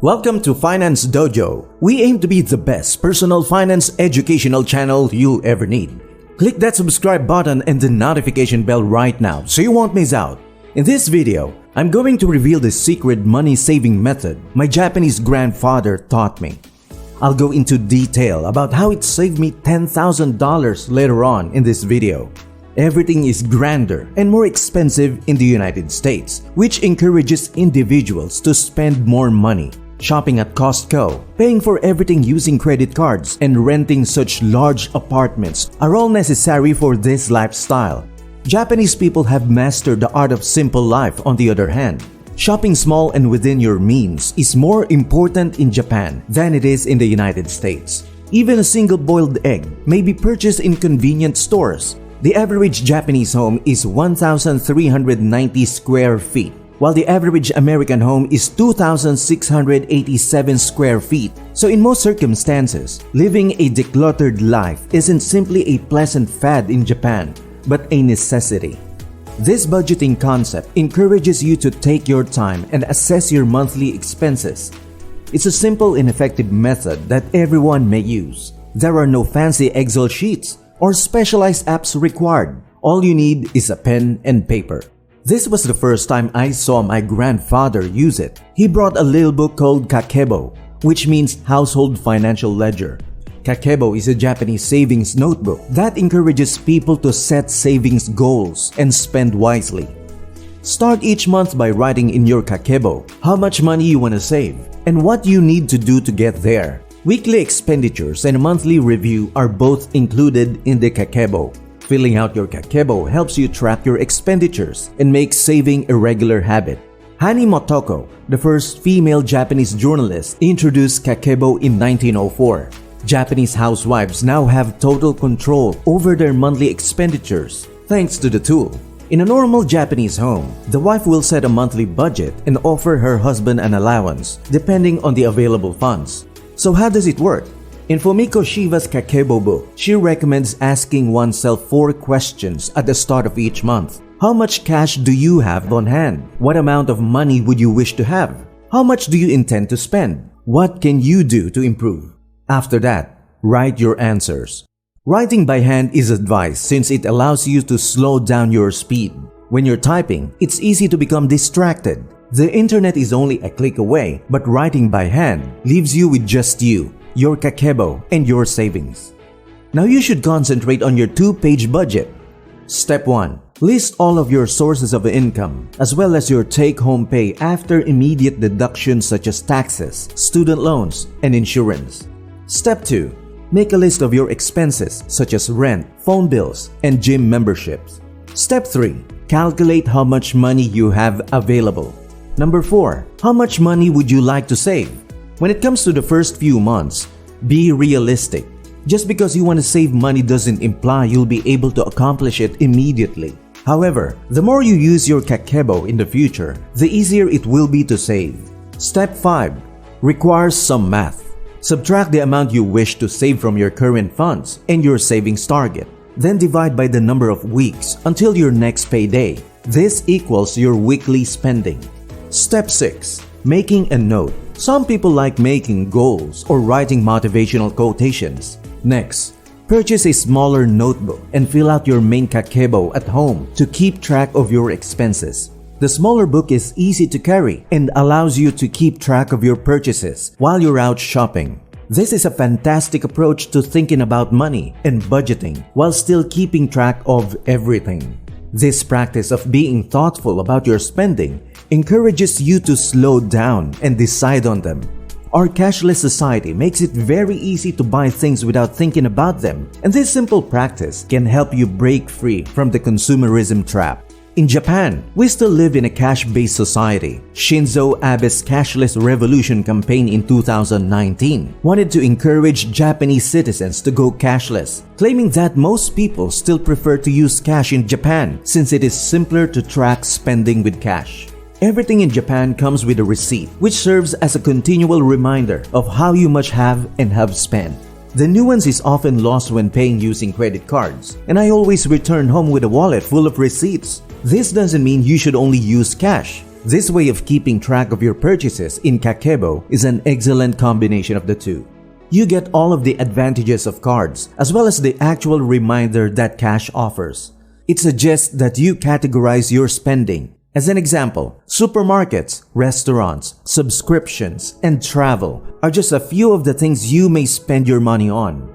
Welcome to Finance Dojo. We aim to be the best personal finance educational channel you'll ever need. Click that subscribe button and the notification bell right now so you won't miss out. In this video, I'm going to reveal the secret money saving method my Japanese grandfather taught me. I'll go into detail about how it saved me $10,000 later on in this video. Everything is grander and more expensive in the United States, which encourages individuals to spend more money. Shopping at Costco, paying for everything using credit cards, and renting such large apartments are all necessary for this lifestyle. Japanese people have mastered the art of simple life on the other hand. Shopping small and within your means is more important in Japan than it is in the United States. Even a single boiled egg may be purchased in convenience stores. The average Japanese home is 1,390 square feet, while the average American home is 2,687 square feet. So in most circumstances, living a decluttered life isn't simply a pleasant fad in Japan, but a necessity. This budgeting concept encourages you to take your time and assess your monthly expenses. It's a simple and effective method that everyone may use. There are no fancy Excel sheets or specialized apps required. All you need is a pen and paper. This was the first time I saw my grandfather use it. He brought a little book called Kakeibo, which means household financial ledger. Kakeibo is a Japanese savings notebook that encourages people to set savings goals and spend wisely. Start each month by writing in your Kakeibo how much money you want to save and what you need to do to get there. Weekly expenditures and a monthly review are both included in the Kakeibo. Filling out your Kakeibo helps you track your expenditures and make saving a regular habit. Hani Motoko, the first female Japanese journalist, introduced Kakeibo in 1904. Japanese housewives now have total control over their monthly expenditures thanks to the tool. In a normal Japanese home, the wife will set a monthly budget and offer her husband an allowance depending on the available funds. So how does it work? In Fumiko Shiva's Kakeibo book, she recommends asking oneself 4 questions at the start of each month. How much cash do you have on hand? What amount of money would you wish to have? How much do you intend to spend? What can you do to improve? After that, write your answers. Writing by hand is advised since it allows you to slow down your speed. When you're typing, it's easy to become distracted. The internet is only a click away, but writing by hand leaves you with just you, your Kakeibo, and your savings. Now you should concentrate on your 2-page budget. Step 1. List all of your sources of income, as well as your take-home pay after immediate deductions such as taxes, student loans, and insurance. Step 2. Make a list of your expenses such as rent, phone bills, and gym memberships. Step 3. Calculate how much money you have available. Number 4. How much money would you like to save? When it comes to the first few months, be realistic. Just because you want to save money doesn't imply you'll be able to accomplish it immediately. However, the more you use your Kakeibo in the future, the easier it will be to save. Step 5. Requires some math. Subtract the amount you wish to save from your current funds and your savings target. Then divide by the number of weeks until your next payday. This equals your weekly spending. Step 6. Making a note. Some people like making goals or writing motivational quotations. Next, purchase a smaller notebook and fill out your main Kakeibo at home to keep track of your expenses. The smaller book is easy to carry and allows you to keep track of your purchases while you're out shopping. This is a fantastic approach to thinking about money and budgeting while still keeping track of everything. This practice of being thoughtful about your spending encourages you to slow down and decide on them. Our cashless society makes it very easy to buy things without thinking about them, and this simple practice can help you break free from the consumerism trap. In Japan, we still live in a cash-based society. Shinzo Abe's cashless revolution campaign in 2019 wanted to encourage Japanese citizens to go cashless, claiming that most people still prefer to use cash in Japan since it is simpler to track spending with cash. Everything in Japan comes with a receipt, which serves as a continual reminder of how you much have and have spent. The nuance is often lost when paying using credit cards, and I always return home with a wallet full of receipts. This doesn't mean you should only use cash. This way of keeping track of your purchases in Kakeibo is an excellent combination of the two. You get all of the advantages of cards as well as the actual reminder that cash offers. It suggests that you categorize your spending. As an example, supermarkets, restaurants, subscriptions, and travel are just a few of the things you may spend your money on.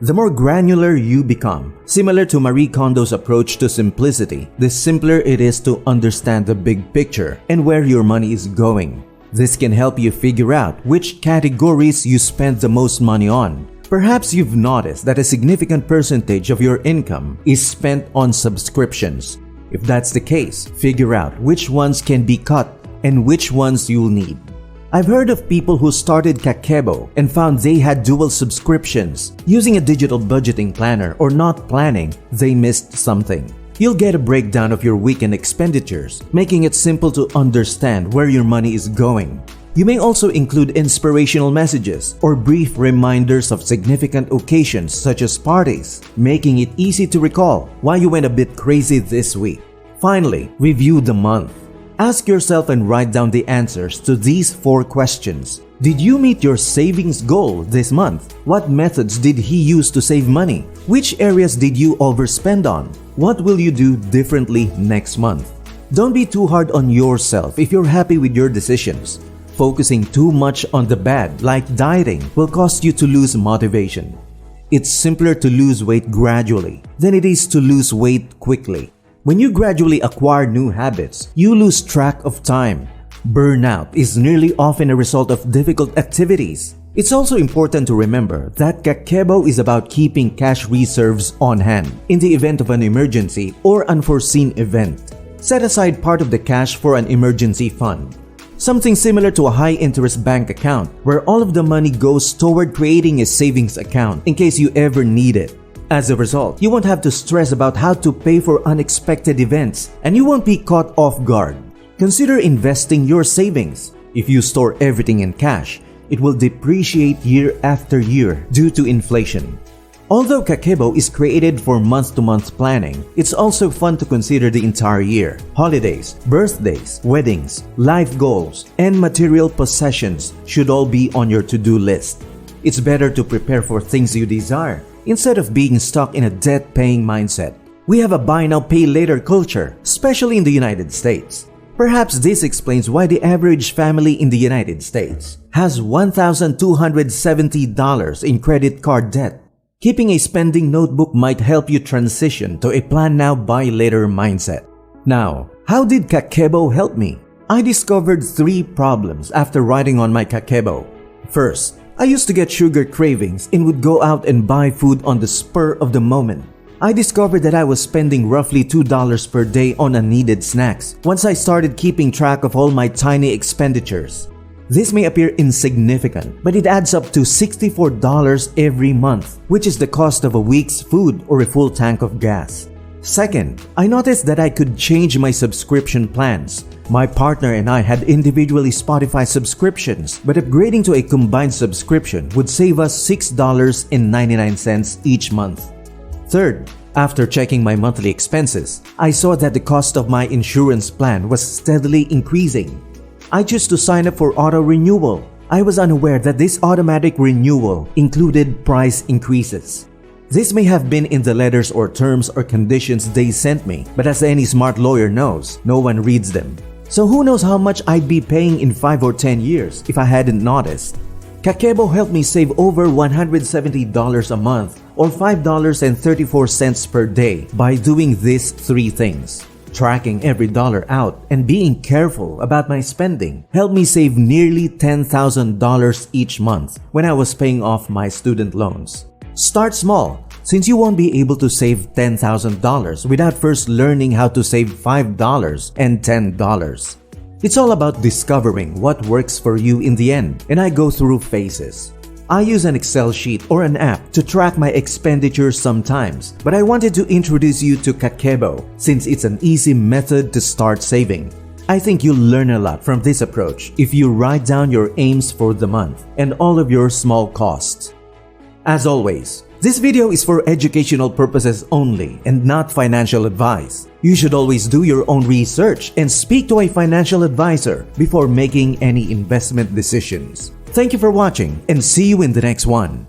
The more granular you become, similar to Marie Kondo's approach to simplicity, the simpler it is to understand the big picture and where your money is going. This can help you figure out which categories you spend the most money on. Perhaps you've noticed that a significant percentage of your income is spent on subscriptions. If that's the case, figure out which ones can be cut and which ones you'll need. I've heard of people who started Kakeibo and found they had dual subscriptions. Using a digital budgeting planner or not planning, they missed something. You'll get a breakdown of your weekend expenditures, making it simple to understand where your money is going. You may also include inspirational messages or brief reminders of significant occasions such as parties, making it easy to recall why you went a bit crazy this week. Finally, review the month. Ask yourself and write down the answers to these 4 questions. Did you meet your savings goal this month? What methods did he use to save money? Which areas did you overspend on? What will you do differently next month? Don't be too hard on yourself if you're happy with your decisions. Focusing too much on the bad, like dieting, will cause you to lose motivation. It's simpler to lose weight gradually than it is to lose weight quickly. When you gradually acquire new habits, you lose track of time. Burnout is nearly often a result of difficult activities. It's also important to remember that Kakeibo is about keeping cash reserves on hand in the event of an emergency or unforeseen event. Set aside part of the cash for an emergency fund. Something similar to a high-interest bank account where all of the money goes toward creating a savings account in case you ever need it. As a result, you won't have to stress about how to pay for unexpected events and you won't be caught off guard. Consider investing your savings. If you store everything in cash, it will depreciate year after year due to inflation. Although Kakeibo is created for month-to-month planning, it's also fun to consider the entire year. Holidays, birthdays, weddings, life goals, and material possessions should all be on your to-do list. It's better to prepare for things you desire instead of being stuck in a debt-paying mindset. We have a buy now, pay later culture, especially in the United States. Perhaps this explains why the average family in the United States has $1,270 in credit card debt. Keeping a spending notebook might help you transition to a plan now, buy later mindset. Now, how did Kakeibo help me? I discovered 3 problems after writing on my Kakeibo. First, I used to get sugar cravings and would go out and buy food on the spur of the moment. I discovered that I was spending roughly $2 per day on unneeded snacks once I started keeping track of all my tiny expenditures. This may appear insignificant, but it adds up to $64 every month, which is the cost of a week's food or a full tank of gas. Second, I noticed that I could change my subscription plans. My partner and I had individually Spotify subscriptions, but upgrading to a combined subscription would save us $6.99 each month. Third, after checking my monthly expenses, I saw that the cost of my insurance plan was steadily increasing. I chose to sign up for auto renewal. I was unaware that this automatic renewal included price increases. This may have been in the letters or terms or conditions they sent me, but as any smart lawyer knows, no one reads them. So who knows how much I'd be paying in 5 or 10 years if I hadn't noticed. Kakeibo helped me save over $170 a month or $5.34 per day by doing these 3 things. Tracking every dollar out and being careful about my spending helped me save nearly $10,000 each month when I was paying off my student loans. Start small, since you won't be able to save $10,000 without first learning how to save $5 and $10. It's all about discovering what works for you in the end, and I go through phases. I use an Excel sheet or an app to track my expenditures sometimes, but I wanted to introduce you to Kakeibo since it's an easy method to start saving. I think you'll learn a lot from this approach if you write down your aims for the month and all of your small costs. As always, This video is for educational purposes only and not financial advice. You should always do your own research and speak to a financial advisor before making any investment decisions. Thank you for watching and see you in the next one.